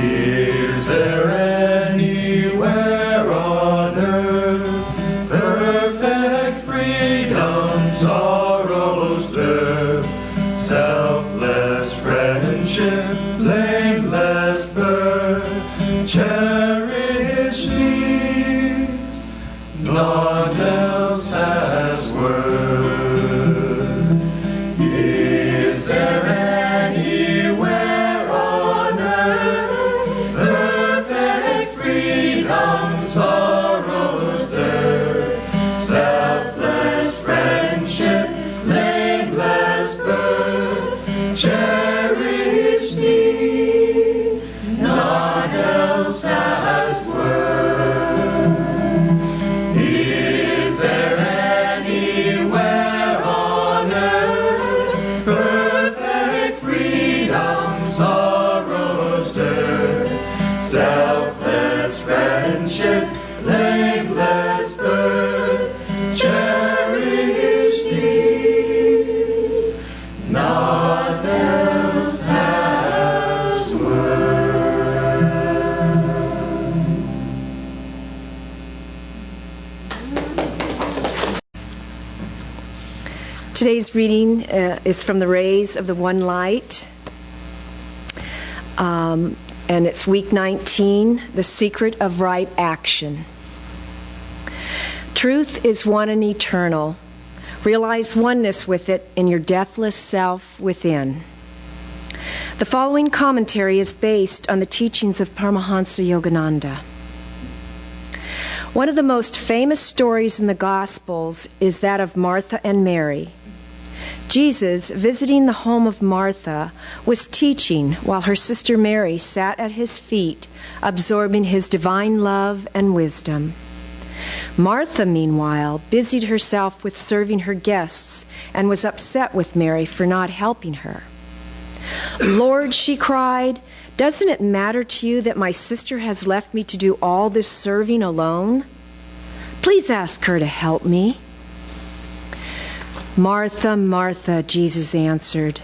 Is there anywhere on earth perfect freedom, sorrow's dearth, selfless friendship, blameless birth, cherished needs, naught else has worth? Is there anywhere on earth perfect freedom, sorrow's dearth, selfless friendship, blameless birth, cherished needs, naught else has worth? Is there anywhere on earth perfect freedom, sorrow's dearth, selfless friendship, blameless birth, cherished needs, naught else has worth? Today's reading is from the Rays of the One Light, and it's week 19, The Secret of Right Action. Truth is one and eternal. Realize oneness with it in your deathless self within. The following commentary is based on the teachings of Paramahansa Yogananda. One of the most famous stories in the Gospels is that of Martha and Mary. Jesus, visiting the home of Martha, was teaching while her sister Mary sat at his feet, absorbing his divine love and wisdom. Martha, meanwhile, busied herself with serving her guests and was upset with Mary for not helping her. "Lord," she cried, "doesn't it matter to you that my sister has left me to do all this serving alone? Please ask her to help me." "Martha, Martha," Jesus answered,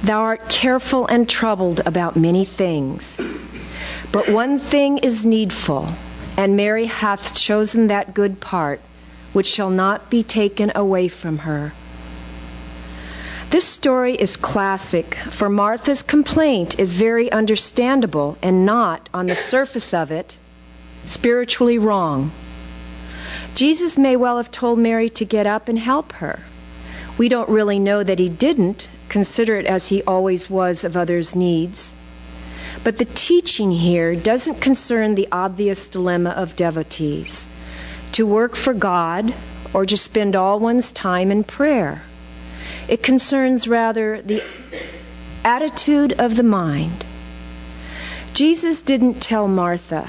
"thou art careful and troubled about many things. But one thing is needful, and Mary hath chosen that good part, which shall not be taken away from her." This story is classic, for Martha's complaint is very understandable and not, on the surface of it, spiritually wrong. Jesus may well have told Mary to get up and help her. We don't really know that he didn't, considerate as he always was of others' needs. But the teaching here doesn't concern the obvious dilemma of devotees, to work for God or to spend all one's time in prayer. It concerns rather the attitude of the mind. Jesus didn't tell Martha,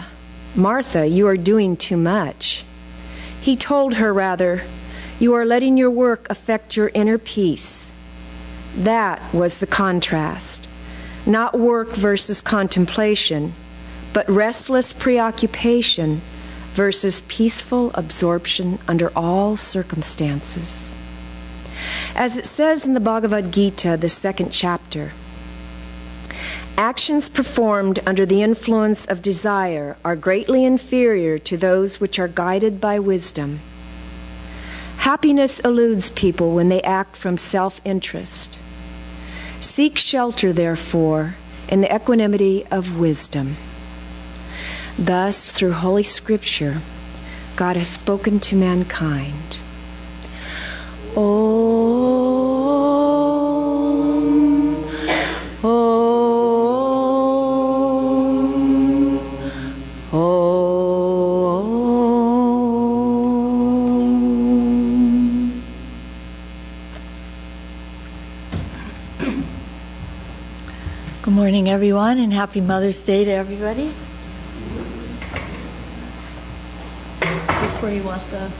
"Martha, you are doing too much." He told her rather, "You are letting your work affect your inner peace." That was the contrast. Not work versus contemplation, but restless preoccupation versus peaceful absorption under all circumstances. As it says in the Bhagavad Gita, the 2nd chapter, actions performed under the influence of desire are greatly inferior to those which are guided by wisdom. Happiness eludes people when they act from self-interest. Seek shelter, therefore, in the equanimity of wisdom. Thus, through Holy Scripture, God has spoken to mankind. Om, Om, Om. Good morning, everyone, and happy Mother's Day to everybody. Is this where you want the...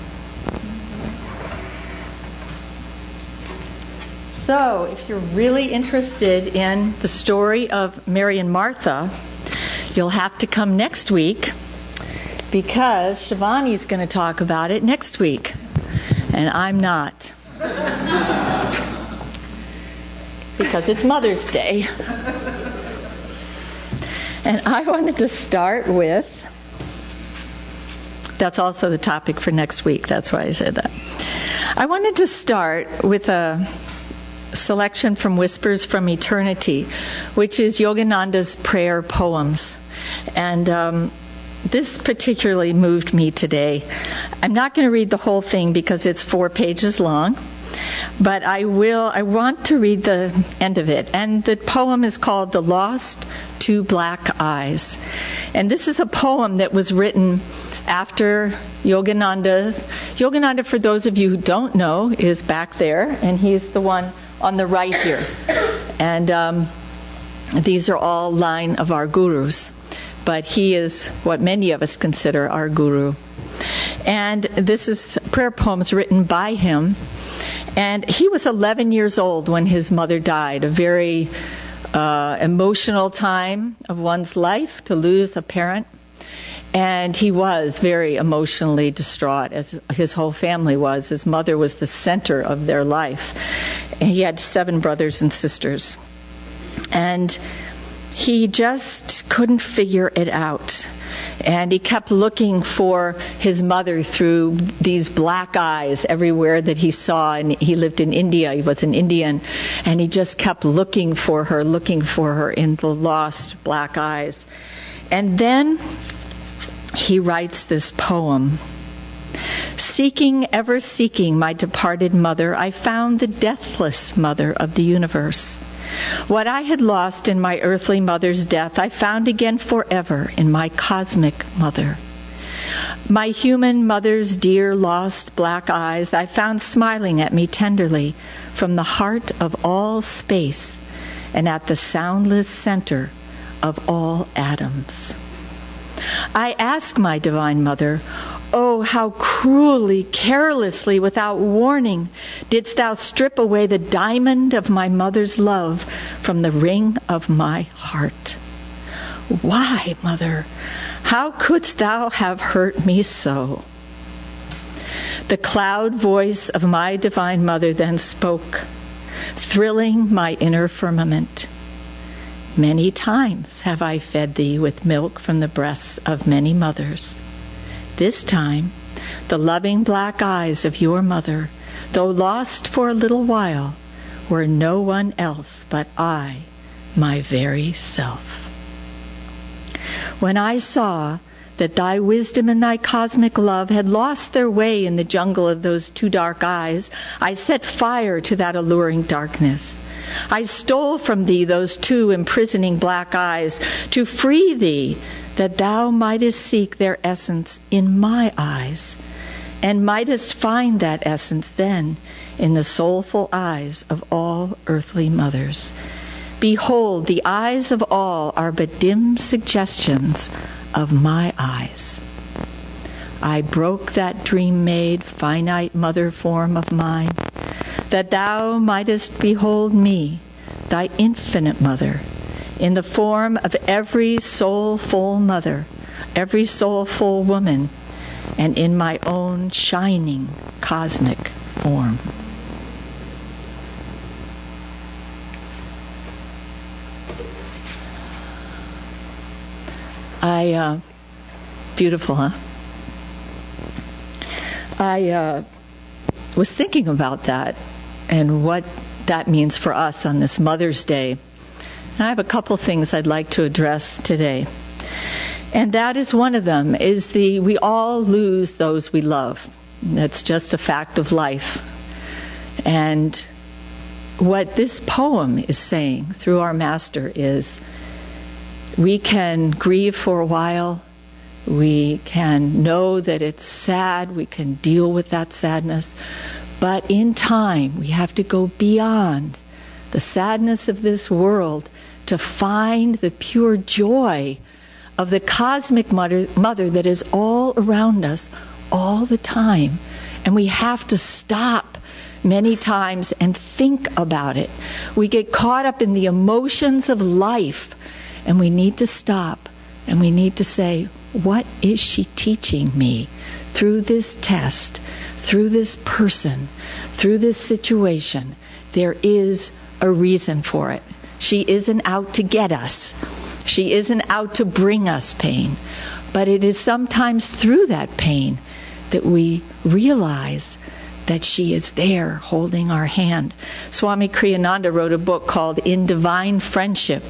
So, if you're really interested in the story of Mary and Martha, you'll have to come next week because Shivani's going to talk about it next week, and I'm not. because it's Mother's Day. And I wanted to start with, that's also the topic for next week, that's why I said that. I wanted to start with a selection from Whispers from Eternity, which is Yogananda's prayer poems. And this particularly moved me today. I'm not going to read the whole thing because it's 4 pages long, but I want to read the end of it. And the poem is called The Lost Two Black Eyes. And this is a poem that was written after Yogananda's. Yogananda, for those of you who don't know, is back there, and he's the one on the right here. And these are all line of our gurus. But he is what many of us consider our guru. And this is prayer poems written by him. And he was 11 years old when his mother died, a very emotional time of one's life to lose a parent. And he was very emotionally distraught, as his whole family was. His mother was the center of their life. And he had 7 brothers and sisters. And he just couldn't figure it out. And he kept looking for his mother through these black eyes everywhere that he saw. And he lived in India. He was an Indian. And he just kept looking for her in the lost black eyes. And then he writes this poem. Seeking, ever seeking my departed mother, I found the deathless mother of the universe. What I had lost in my earthly mother's death, I found again forever in my cosmic mother. My human mother's dear lost black eyes, I found smiling at me tenderly from the heart of all space and at the soundless center of all atoms. I ask my Divine Mother, oh, how cruelly, carelessly, without warning, didst thou strip away the diamond of my mother's love from the ring of my heart? Why, Mother, how couldst thou have hurt me so? The cloud voice of my Divine Mother then spoke, thrilling my inner firmament. Many times have I fed thee with milk from the breasts of many mothers. This time, the loving black eyes of your mother, though lost for a little while, were no one else but I, my very self. When I saw that thy wisdom and thy cosmic love had lost their way in the jungle of those 2 dark eyes, I set fire to that alluring darkness. I stole from thee those 2 imprisoning black eyes to free thee, that thou mightest seek their essence in my eyes, and mightest find that essence then in the soulful eyes of all earthly mothers. Behold, the eyes of all are but dim suggestions of my eyes. I broke that dream-made, finite mother form of mine, that thou mightest behold me, thy infinite mother, in the form of every soulful mother, every soulful woman, and in my own shining cosmic form. Beautiful, huh? I was thinking about that and what that means for us on this Mother's Day. And I have a couple things I'd like to address today. And that is one of them, is we all lose those we love. That's just a fact of life. And what this poem is saying through our master is we can grieve for a while. We can know that it's sad. We can deal with that sadness. But in time, we have to go beyond the sadness of this world to find the pure joy of the cosmic mother that is all around us all the time. And we have to stop many times and think about it. We get caught up in the emotions of life, and we need to stop and we need to say, what is she teaching me through this test, through this person, through this situation, there is a reason for it. She isn't out to get us. She isn't out to bring us pain. But it is sometimes through that pain that we realize that she is there holding our hand. Swami Kriyananda wrote a book called In Divine Friendship.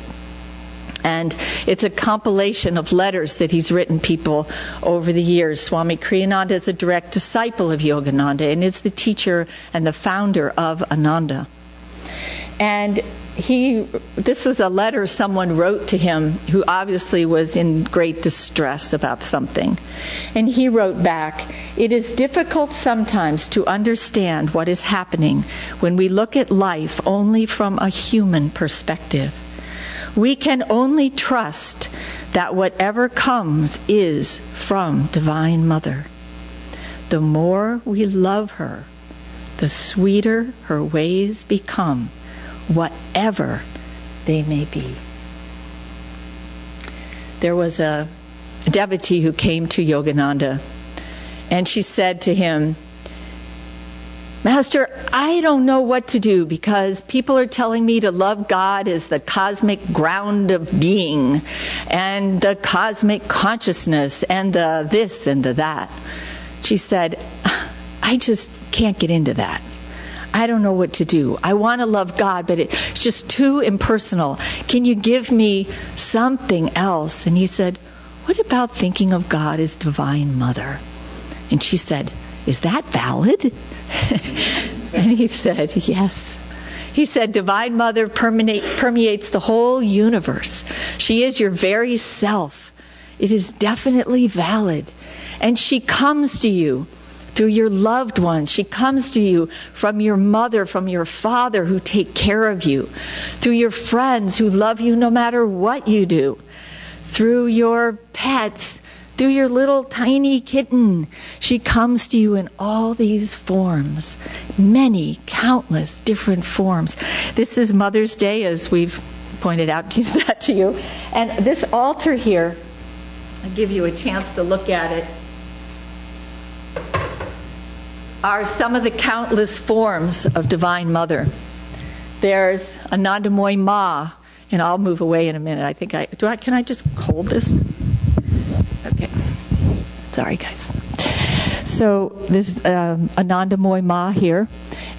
And it's a compilation of letters that he's written people over the years. Swami Kriyananda is a direct disciple of Yogananda and is the teacher and the founder of Ananda. And this was a letter someone wrote to him who obviously was in great distress about something. And he wrote back, "It is difficult sometimes to understand what is happening when we look at life only from a human perspective. We can only trust that whatever comes is from Divine Mother. The more we love her, the sweeter her ways become, whatever they may be." There was a devotee who came to Yogananda, and she said to him, "Master, I don't know what to do because people are telling me to love God as the cosmic ground of being and the cosmic consciousness and the this and the that." She said, "I just can't get into that. I don't know what to do. I want to love God, but it's just too impersonal. Can you give me something else?" And he said, "What about thinking of God as Divine Mother?" And she said, "Is that valid?" And he said, "Yes." He said, "Divine Mother permeates the whole universe. She is your very self. It is definitely valid. And she comes to you through your loved ones. She comes to you from your mother, from your father who take care of you, through your friends who love you no matter what you do, through your pets, through your little tiny kitten. She comes to you in all these forms, many, countless different forms." This is Mother's Day, as we've pointed out that to you. And this altar here, I'll give you a chance to look at it, are some of the countless forms of Divine Mother. There's Anandamoy Ma, and I'll move away in a minute. Can I just hold this? Okay. Sorry, guys. So this Anandamoy Ma here,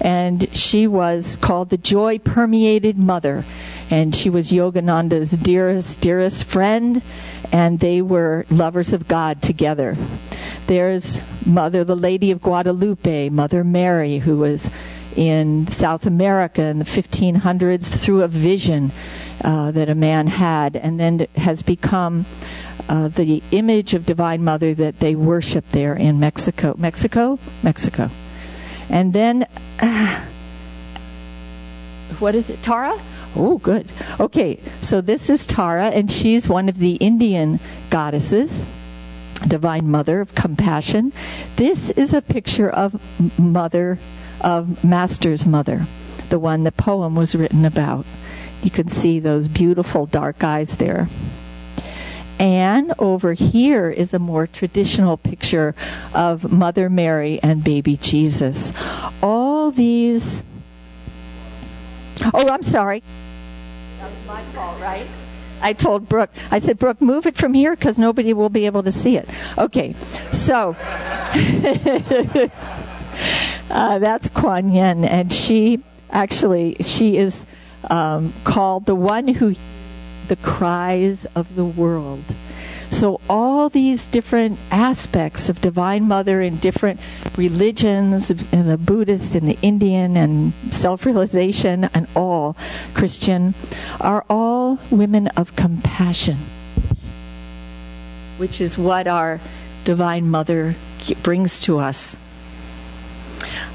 and she was called the Joy-Permeated Mother, and she was Yogananda's dearest friend, and they were lovers of God together. There's Mother, the Lady of Guadalupe, Mother Mary, who was in South America in the 1500s through a vision that a man had, and then has become the image of Divine Mother that they worship there in Mexico. Mexico. And then, what is it, Tara? Oh, good. Okay, so this is Tara, and she's one of the Indian goddesses, Divine Mother of Compassion. This is a picture of Master's mother, the one the poem was written about. You can see those beautiful dark eyes there. And over here is a more traditional picture of Mother Mary and baby Jesus. All these... Oh, I'm sorry. That was my fault, right? I told Brooke, I said, "Brooke, move it from here because nobody will be able to see it." Okay, so that's Kuan Yin, and she is called the one who the cries of the world. So all these different aspects of Divine Mother in different religions, in the Buddhist and the Indian and self-realization and all Christian, are all women of compassion, which is what our Divine Mother brings to us.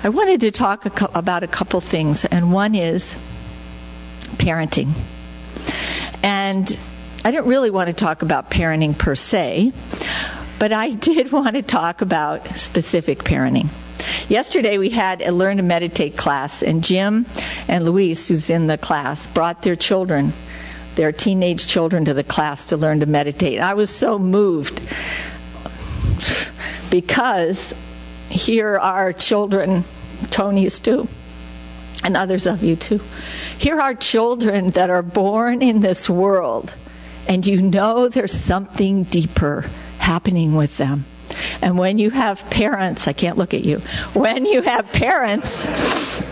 I wanted to talk about a couple things, and one is parenting. And I didn't really want to talk about parenting per se, but I did want to talk about specific parenting. Yesterday we had a Learn to Meditate class, and Jim and Luis, who's in the class, brought their children, their teenage children, to the class to learn to meditate. I was so moved because here are children, Tony's too, and others of you too. Here are children that are born in this world, and you know there's something deeper happening with them. And when you have parents, I can't look at you, when you have parents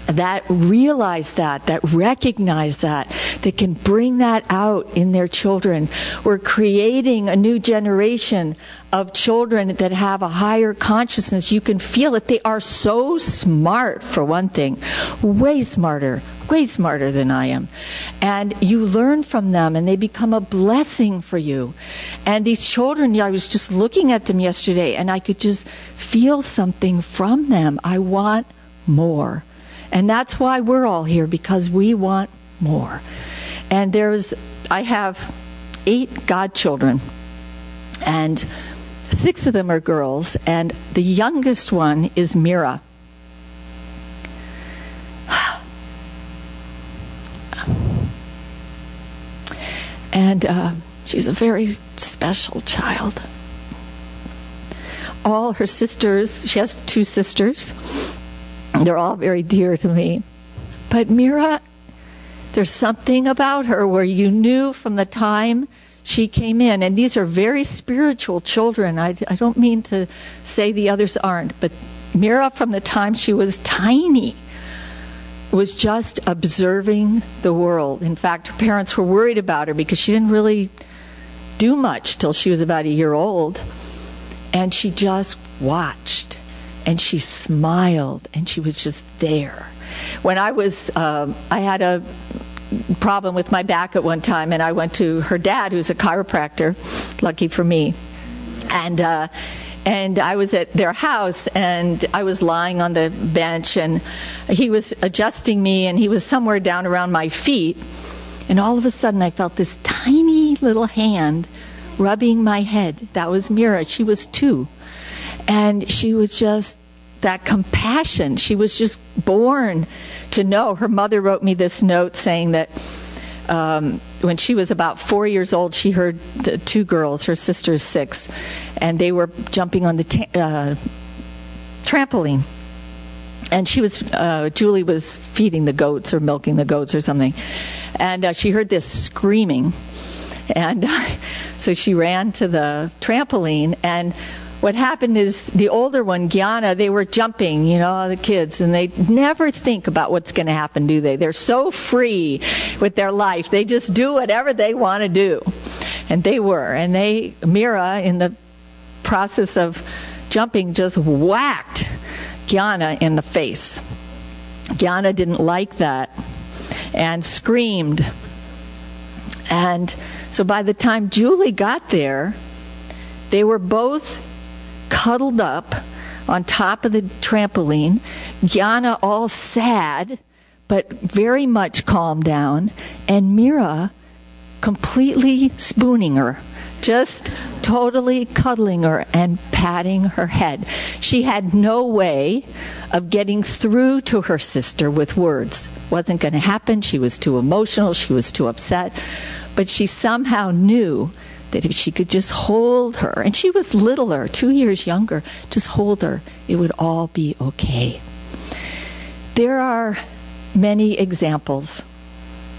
that realize that recognize that can bring that out in their children, we're creating a new generation of children that have a higher consciousness. You can feel it. They are so smart, for one thing, way smarter than I am. And you learn from them, and they become a blessing for you. And these children, I was just looking at them yesterday, and I could just feel something from them. I want more. And that's why we're all here, because we want more. And I have 8 godchildren, and 6 of them are girls, and the youngest one is Mira. And she's a very special child. All her sisters, she has 2 sisters. They're all very dear to me. But Mira, there's something about her where you knew from the time she came in. And these are very spiritual children. I don't mean to say the others aren't. But Mira, from the time she was tiny, was just observing the world. In fact, her parents were worried about her because she didn't really do much till she was about a year old. And she just watched. And she smiled, and she was just there. When I had a problem with my back at one time, and I went to her dad, who's a chiropractor, lucky for me. And I was at their house, and I was lying on the bench, and he was adjusting me, and he was somewhere down around my feet. And all of a sudden, I felt this tiny little hand rubbing my head. That was Mira. She was 2. And she was just that compassion. She was just born to know. Her mother wrote me this note saying that when she was about 4 years old, she heard the 2 girls, her sister's 6, and they were jumping on the trampoline. And Julie was feeding the goats or milking the goats or something. And she heard this screaming. And so she ran to the trampoline, and what happened is the older one, Gyana, they were jumping, the kids, and they never think about what's going to happen, do they? They're so free with their life. They just do whatever they want to do. And they were. And Mira, in the process of jumping, just whacked Gyana in the face. Gyana didn't like that and screamed. And so by the time Julie got there, they were both cuddled up on top of the trampoline. Gyana all sad, but very much calmed down. And Mira completely spooning her, just totally cuddling her and patting her head. She had no way of getting through to her sister with words. Wasn't going to happen. She was too emotional. She was too upset. But she somehow knew that if she could just hold her, and she was littler, 2 years younger, just hold her, it would all be okay. There are many examples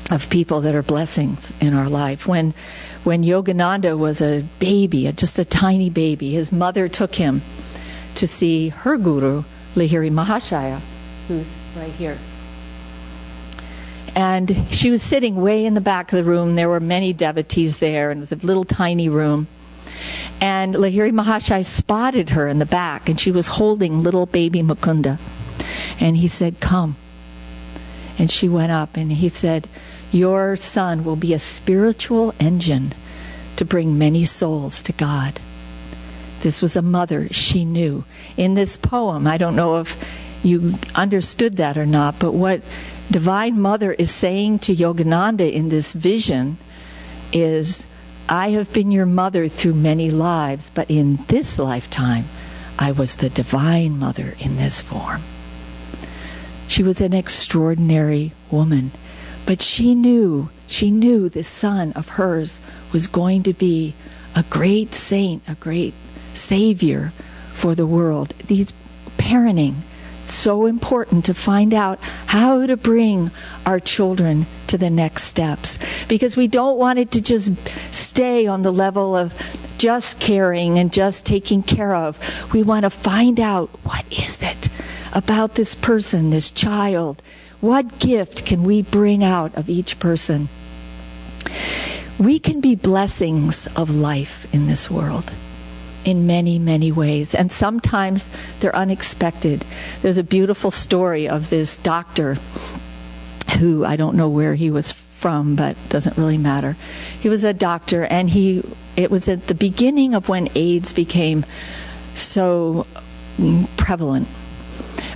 of people that are blessings in our life. When Yogananda was a baby, just a tiny baby, his mother took him to see her guru, Lahiri Mahashaya, who's right here. And she was sitting way in the back of the room. There were many devotees there, and it was a little tiny room. And Lahiri Mahashaya spotted her in the back, and she was holding little baby Mukunda. And he said, "Come." And she went up, and he said, "Your son will be a spiritual engine to bring many souls to God." This was a mother she knew. In this poem, I don't know if you understood that or not, but what Divine Mother is saying to Yogananda in this vision is, I have been your mother through many lives, but in this lifetime, I was the Divine Mother in this form. She was an extraordinary woman, but she knew this son of hers was going to be a great saint, a great savior for the world. These parenting, so important to find out how to bring our children to the next steps, because we don't want it to just stay on the level of just caring and just taking care of. We want to find out, what is it about this person, this child? What gift can we bring out of each person? We can be blessings of life in this world in many, many ways. And sometimes they're unexpected. There's a beautiful story of this doctor who, I don't know where he was from, but doesn't really matter. He was a doctor, and it was at the beginning of when AIDS became so prevalent.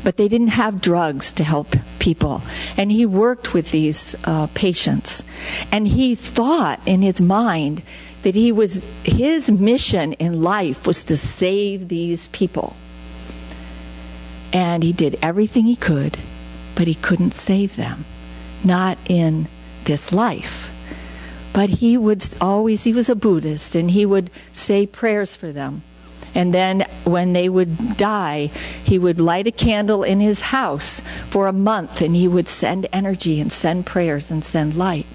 But they didn't have drugs to help people. And he worked with these patients. And he thought in his mind that his mission in life was to save these people. And he did everything he could, but he couldn't save them. Not in this life. But he was a Buddhist, and he would say prayers for them. And then when they would die, he would light a candle in his house for a month, and he would send energy and send prayers and send light.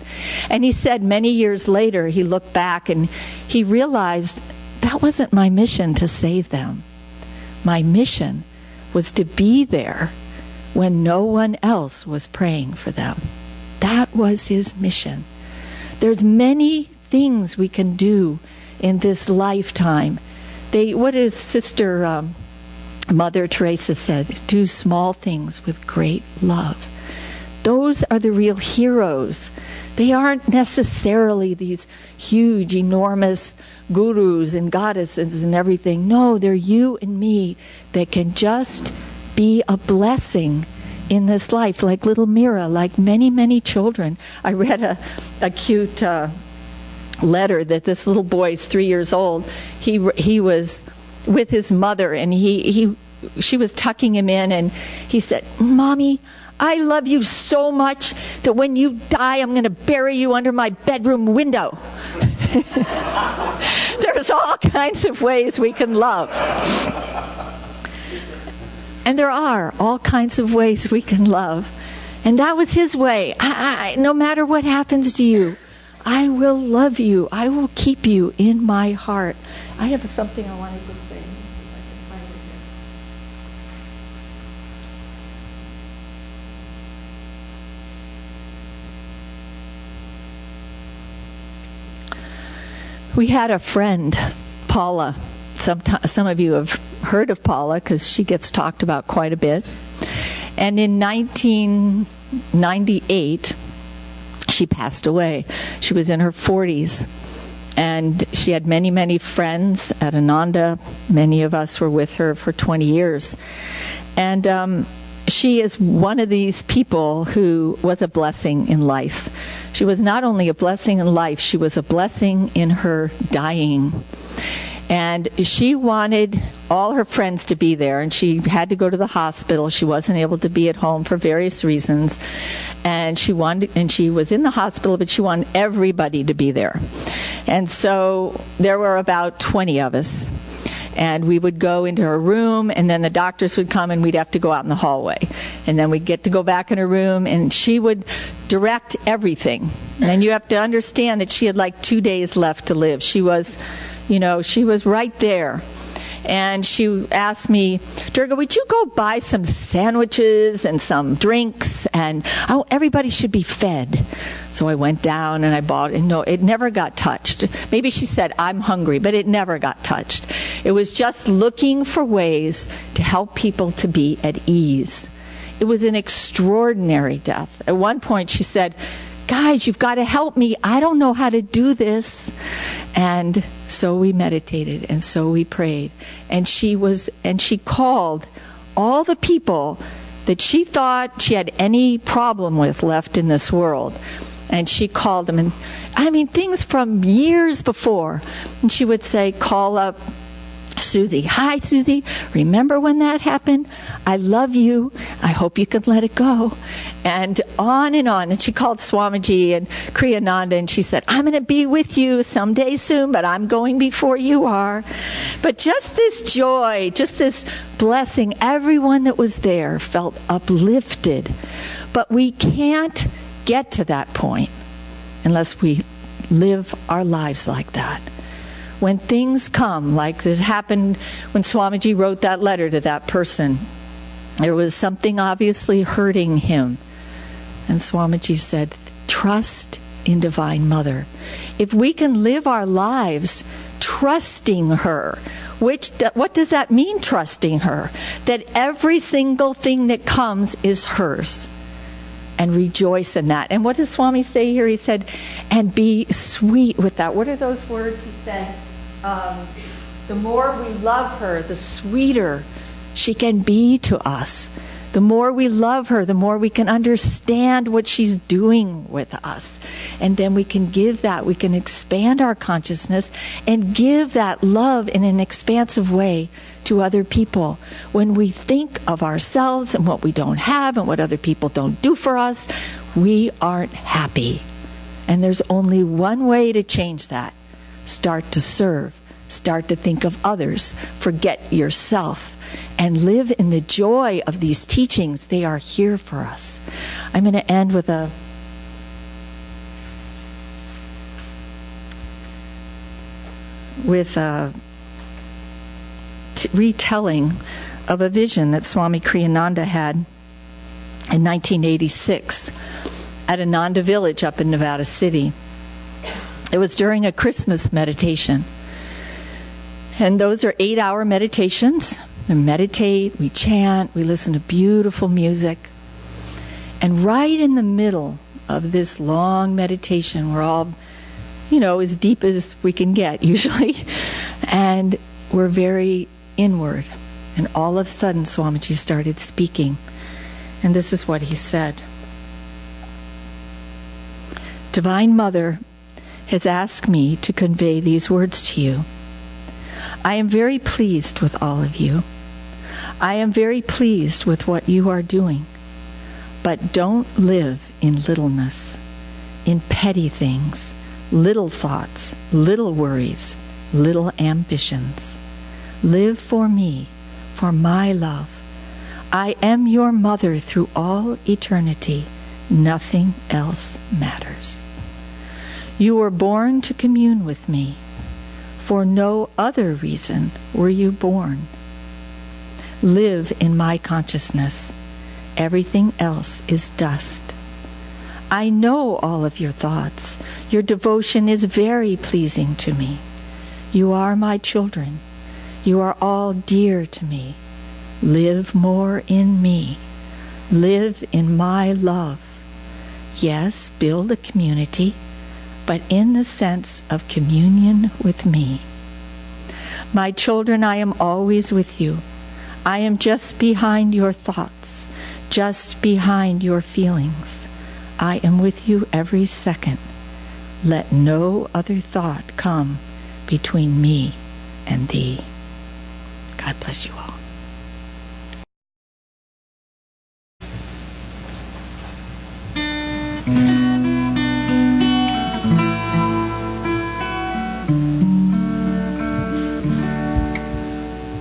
And he said many years later, he looked back and he realized that wasn't my mission to save them. My mission was to be there when no one else was praying for them. That was his mission. There's many things we can do in this lifetime. What is Sister Mother Teresa said? Do small things with great love. Those are the real heroes. They aren't necessarily these huge, enormous gurus and goddesses and everything. No, they're you and me that can just be a blessing in this life, like little Mira, like many, many children. I read a cute letter that this little boy is 3 years old. He was with his mother, and she was tucking him in, and he said, "Mommy, I love you so much that when you die, I'm going to bury you under my bedroom window." There's all kinds of ways we can love. And there are all kinds of ways we can love. And that was his way. No matter what happens to you, I will love you. I will keep you in my heart. I have something I wanted to say. Let me see if I can find it here. We had a friend, Paula. Some of you have heard of Paula because she gets talked about quite a bit. And in 1998, she passed away. She was in her 40s, and she had many, many friends at Ananda. Many of us were with her for 20 years. And she is one of these people who was a blessing in life. She was not only a blessing in life, she was a blessing in her dying. And she wanted all her friends to be there, and she had to go to the hospital. She wasn't able to be at home for various reasons. And she was in the hospital, but she wanted everybody to be there. And so there were about 20 of us. And we would go into her room, and then the doctors would come, and we'd have to go out in the hallway. And then we'd get to go back in her room, and she would direct everything. And you have to understand that she had like 2 days left to live. She was right there. And she asked me, "Durga, would you go buy some sandwiches and some drinks? And everybody should be fed." So I went down and I bought it. No, it never got touched. Maybe she said, "I'm hungry," but it never got touched. It was just looking for ways to help people to be at ease. It was an extraordinary death. At one point she said, "Guys, you've got to help me. I don't know how to do this." And so we meditated, and so we prayed. And she called all the people that she thought she had any problem with left in this world. And she called them, and things from years before. And she would say, "Call up Susie, hi Susie, remember when that happened? I love you. I hope you can let it go. And on. And she called Swamiji and Kriyananda and she said, I'm going to be with you someday soon, but I'm going before you are. But just this joy, just this blessing, everyone that was there felt uplifted. But we can't get to that point unless we live our lives like that. When things come, like it happened when Swamiji wrote that letter to that person, there was something obviously hurting him. And Swamiji said, trust in Divine Mother. If we can live our lives trusting her, what does that mean, trusting her? That every single thing that comes is hers. And rejoice in that. And what does Swami say here? He said, and be sweet with that. What are those words? He said, the more we love her, the sweeter she can be to us. The more we love her, the more we can understand what she's doing with us. And then we can give that, we can expand our consciousness and give that love in an expansive way to other people. When we think of ourselves and what we don't have and what other people don't do for us, we aren't happy. And there's only one way to change that. Start to serve. Start to think of others. Forget yourself. And live in the joy of these teachings. They are here for us. I'm going to end with a retelling of a vision that Swami Kriyananda had in 1986 at Ananda Village up in Nevada City. It was during a Christmas meditation. And those are 8-hour meditations. We meditate, we chant, we listen to beautiful music. And right in the middle of this long meditation, we're all, as deep as we can get usually. And we're very inward. And all of a sudden, Swamiji started speaking. And this is what he said. Divine Mother has asked me to convey these words to you. I am very pleased with all of you. I am very pleased with what you are doing. But don't live in littleness, in petty things, little thoughts, little worries, little ambitions. Live for me, for my love. I am your mother through all eternity. Nothing else matters. You were born to commune with me. For no other reason were you born. Live in my consciousness. Everything else is dust. I know all of your thoughts. Your devotion is very pleasing to me. You are my children. You are all dear to me. Live more in me. Live in my love. Yes, build a community, but in the sense of communion with me. My children, I am always with you. I am just behind your thoughts, just behind your feelings. I am with you every second. Let no other thought come between me and thee. God bless you all.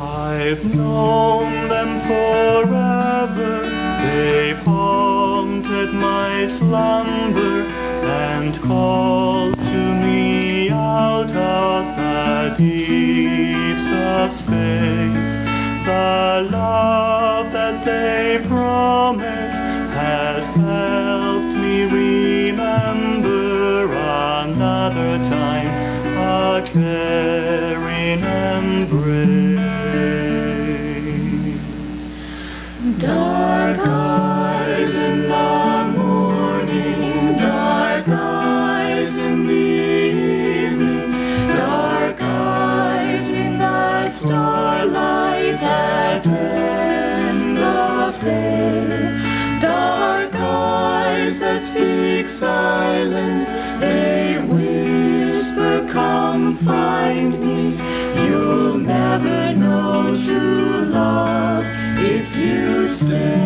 I've known them forever, they've haunted my slumber and called to me out of the deeps of space. The love that they promise has helped me remember another time, a caring embrace. Dark eyes in the morning, dark eyes in the evening, dark eyes in the starlight at end of day, dark eyes that speak silence, they whisper, come find me, you'll never know true love if you stay.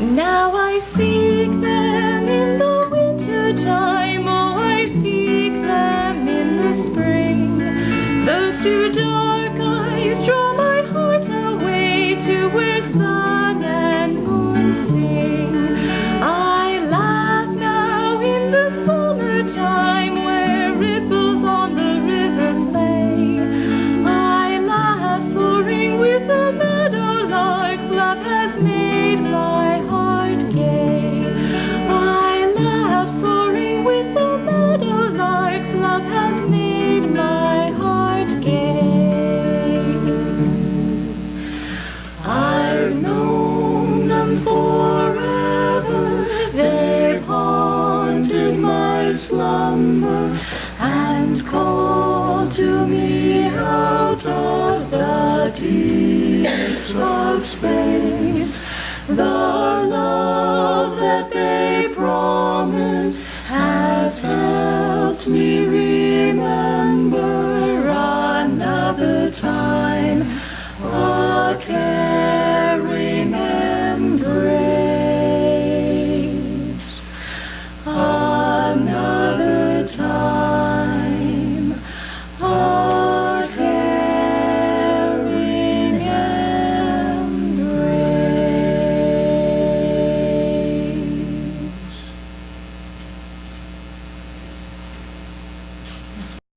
Now I seek them in the winter time, oh, I seek them in the spring. Those two dark eyes draw my heart away to where sun and moon sing. I laugh now in the summertime where ripples on the river play. I laugh soaring with the meadowlarks, love has made my heart gay. I laugh soaring with the meadowlarks, love has made my heart gay. I've known them forever, they've haunted my slumber and called to me out of the deeps of space. The love that they promised has helped me remember another time again.